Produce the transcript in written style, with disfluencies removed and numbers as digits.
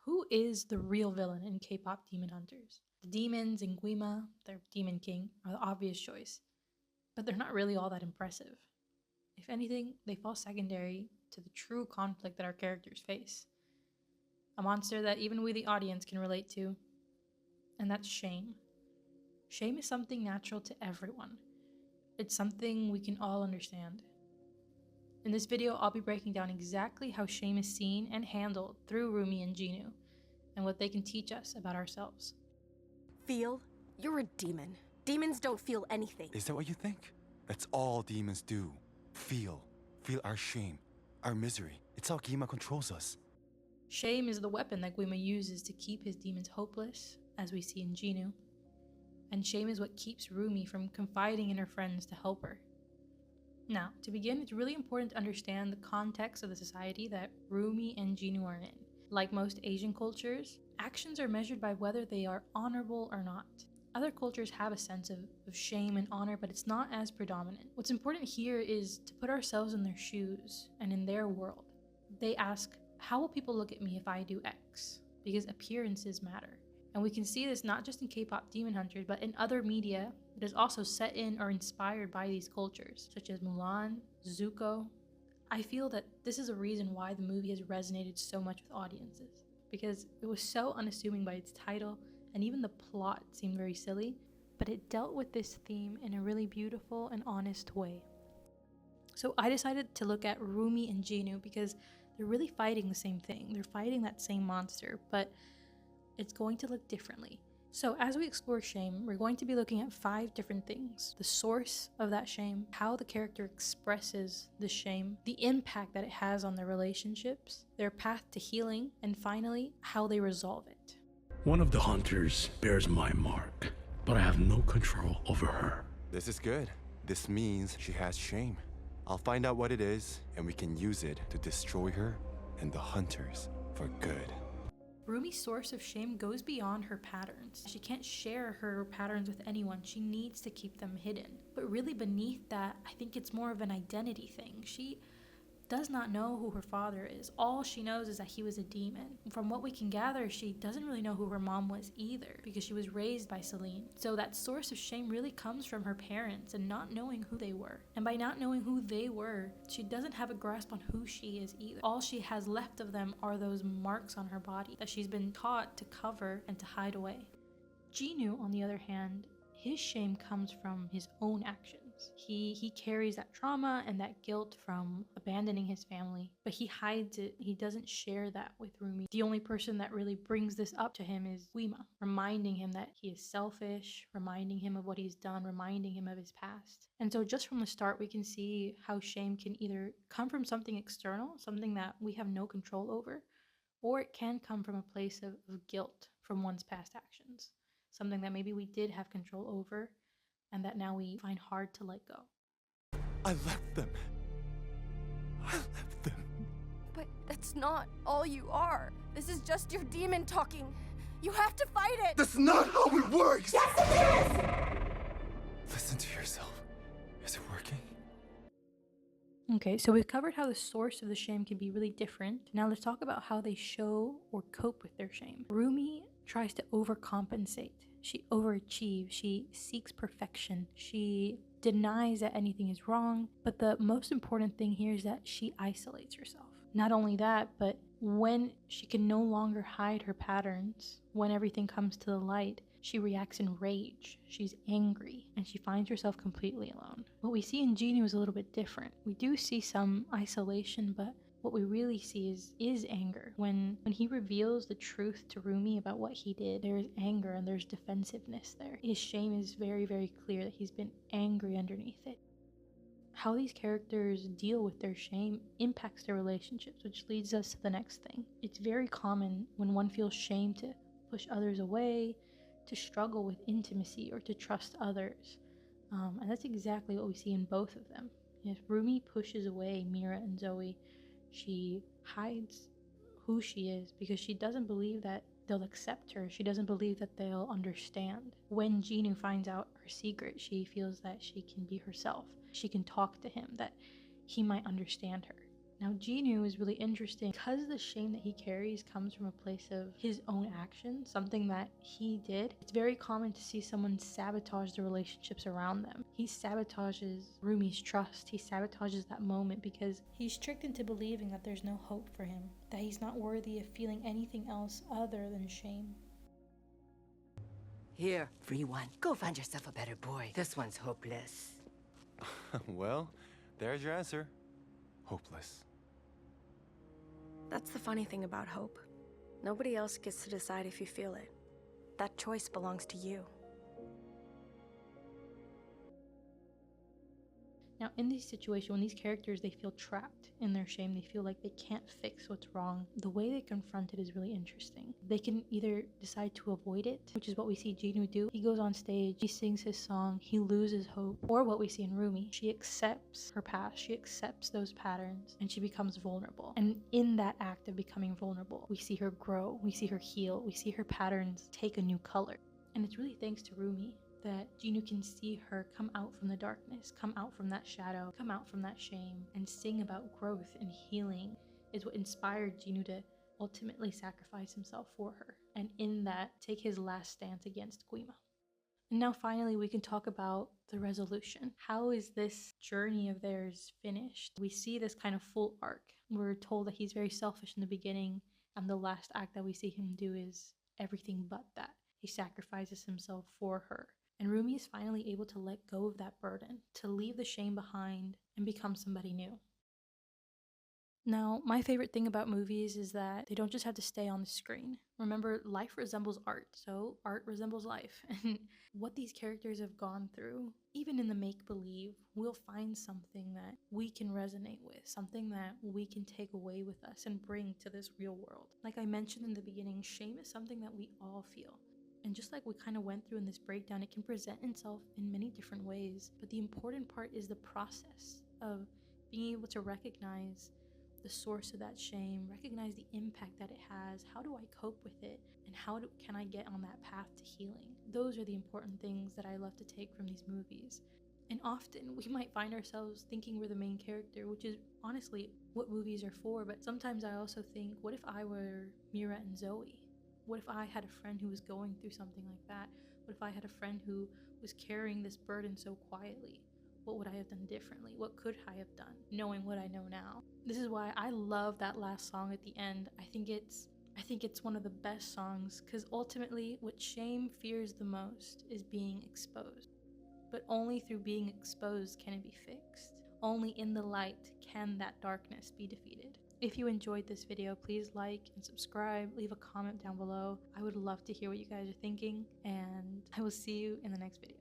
Who is the real villain in K-pop Demon Hunters? The demons in Guima, their Demon King, are the obvious choice, but they're not really all that impressive. If anything, they fall secondary to the true conflict that our characters face. A monster that even we, the audience, can relate to, and that's shame. Shame is something natural to everyone. It's something we can all understand. In this video, I'll be breaking down exactly how shame is seen and handled through Rumi and Jinu, and what they can teach us about ourselves. Feel? You're a demon. Demons don't feel anything. Is that what you think? That's all demons do. Feel. Feel our shame, our misery. It's how Guima controls us. Shame is the weapon that Guima uses to keep his demons hopeless, as we see in Jinu. And shame is what keeps Rumi from confiding in her friends to help her. Now, to begin, it's really important to understand the context of the society that Rumi and Jinu are in. Like most Asian cultures, actions are measured by whether they are honorable or not. Other cultures have a sense of shame and honor, but it's not as predominant. What's important here is to put ourselves in their shoes and in their world. They ask, how will people look at me if I do X? Because appearances matter. And we can see this not just in K-pop Demon Hunters, but in other media that is also set in or inspired by these cultures, such as Mulan, Zuko. I feel that this is a reason why the movie has resonated so much with audiences, because it was so unassuming by its title, and even the plot seemed very silly, but it dealt with this theme in a really beautiful and honest way. So I decided to look at Rumi and Jinu because they're really fighting the same thing. They're fighting that same monster, but it's going to look differently. So as we explore shame, we're going to be looking at 5 different things. The source of that shame, how the character expresses the shame, the impact that it has on their relationships, their path to healing, and finally, how they resolve it. One of the hunters bears my mark, but I have no control over her. This is good. This means she has shame. I'll find out what it is, and we can use it to destroy her and the hunters for good. Rumi's source of shame goes beyond her patterns. She can't share her patterns with anyone. She needs to keep them hidden. But really beneath that, I think it's more of an identity thing. She does not know who her father is. All she knows is that he was a demon. From what we can gather, she doesn't really know who her mom was either, because she was raised by Celine. So that source of shame really comes from her parents and not knowing who they were. And by not knowing who they were, she doesn't have a grasp on who she is either. All she has left of them are those marks on her body that she's been taught to cover and to hide away. Jinu, on the other hand, his shame comes from his own actions. He carries that trauma and that guilt from abandoning his family, but he hides it. He doesn't share that with Rumi. The only person that really brings this up to him is Guima, reminding him that he is selfish, reminding him of what he's done, reminding him of his past. And so just from the start, we can see how shame can either come from something external, something that we have no control over, or it can come from a place of guilt from one's past actions. Something that maybe we did have control over and that now we find hard to let go. I left them. I left them. But that's not all you are. This is just your demon talking. You have to fight it! That's not how it works! Yes, it is! Listen to yourself. Is it working? Okay, so we've covered how the source of the shame can be really different. Now let's talk about how they show or cope with their shame. Rumi tries to overcompensate. She overachieves. She seeks perfection. She denies that anything is wrong. But the most important thing here is that she isolates herself. Not only that, but when she can no longer hide her patterns, when everything comes to the light, she reacts in rage. She's angry, and she finds herself completely alone. What we see in Jinu is a little bit different. We do see some isolation, but what we really see is anger. When he reveals the truth to Rumi about what he did, there is anger and there's defensiveness there. His shame is very, very clear that he's been angry underneath it. How these characters deal with their shame impacts their relationships, which leads us to the next thing. It's very common when one feels shame to push others away, to struggle with intimacy, or to trust others. And that's exactly what we see in both of them. Yes, Rumi pushes away Mira and Zoe. She hides who she is because she doesn't believe that they'll accept her. She doesn't believe that they'll understand. When Jinu finds out her secret, she feels that she can be herself. She can talk to him, that he might understand her. Now, Jinu is really interesting because the shame that he carries comes from a place of his own action, something that he did. It's very common to see someone sabotage the relationships around them. He sabotages Rumi's trust. He sabotages that moment because he's tricked into believing that there's no hope for him, that he's not worthy of feeling anything else other than shame. Here, free one. Go find yourself a better boy. This one's hopeless. Well, there's your answer. Hopeless. That's the funny thing about hope. Nobody else gets to decide if you feel it. That choice belongs to you. Now, in these situations, when these characters, they feel trapped in their shame, they feel like they can't fix what's wrong, the way they confront it is really interesting. They can either decide to avoid it, which is what we see Jinu do. He goes on stage, he sings his song, he loses hope. Or what we see in Rumi, she accepts her past, she accepts those patterns, and she becomes vulnerable. And in that act of becoming vulnerable, we see her grow, we see her heal, we see her patterns take a new color. And it's really thanks to Rumi that Jinu can see her come out from the darkness, come out from that shadow, come out from that shame, and sing about growth and healing is what inspired Jinu to ultimately sacrifice himself for her, and in that, take his last stance against Guima. And now finally, we can talk about the resolution. How is this journey of theirs finished? We see this kind of full arc. We're told that he's very selfish in the beginning, and the last act that we see him do is everything but that. He sacrifices himself for her. And Rumi is finally able to let go of that burden, to leave the shame behind and become somebody new. Now, my favorite thing about movies is that they don't just have to stay on the screen. Remember, life resembles art, so art resembles life. And what these characters have gone through, even in the make-believe, we'll find something that we can resonate with, something that we can take away with us and bring to this real world. Like I mentioned in the beginning, shame is something that we all feel. And just like we kind of went through in this breakdown, it can present itself in many different ways. But the important part is the process of being able to recognize the source of that shame, recognize the impact that it has, how do I cope with it, and can I get on that path to healing? Those are the important things that I love to take from these movies. And often we might find ourselves thinking we're the main character, which is honestly what movies are for. But sometimes I also think, what if I were Mira and Zoe? What if I had a friend who was going through something like that? What if I had a friend who was carrying this burden so quietly? What would I have done differently? What could I have done, knowing what I know now? This is why I love that last song at the end. I think it's one of the best songs, because ultimately what shame fears the most is being exposed. But only through being exposed can it be fixed. Only in the light can that darkness be defeated. If you enjoyed this video, please like and subscribe, leave a comment down below. I would love to hear what you guys are thinking, and I will see you in the next video.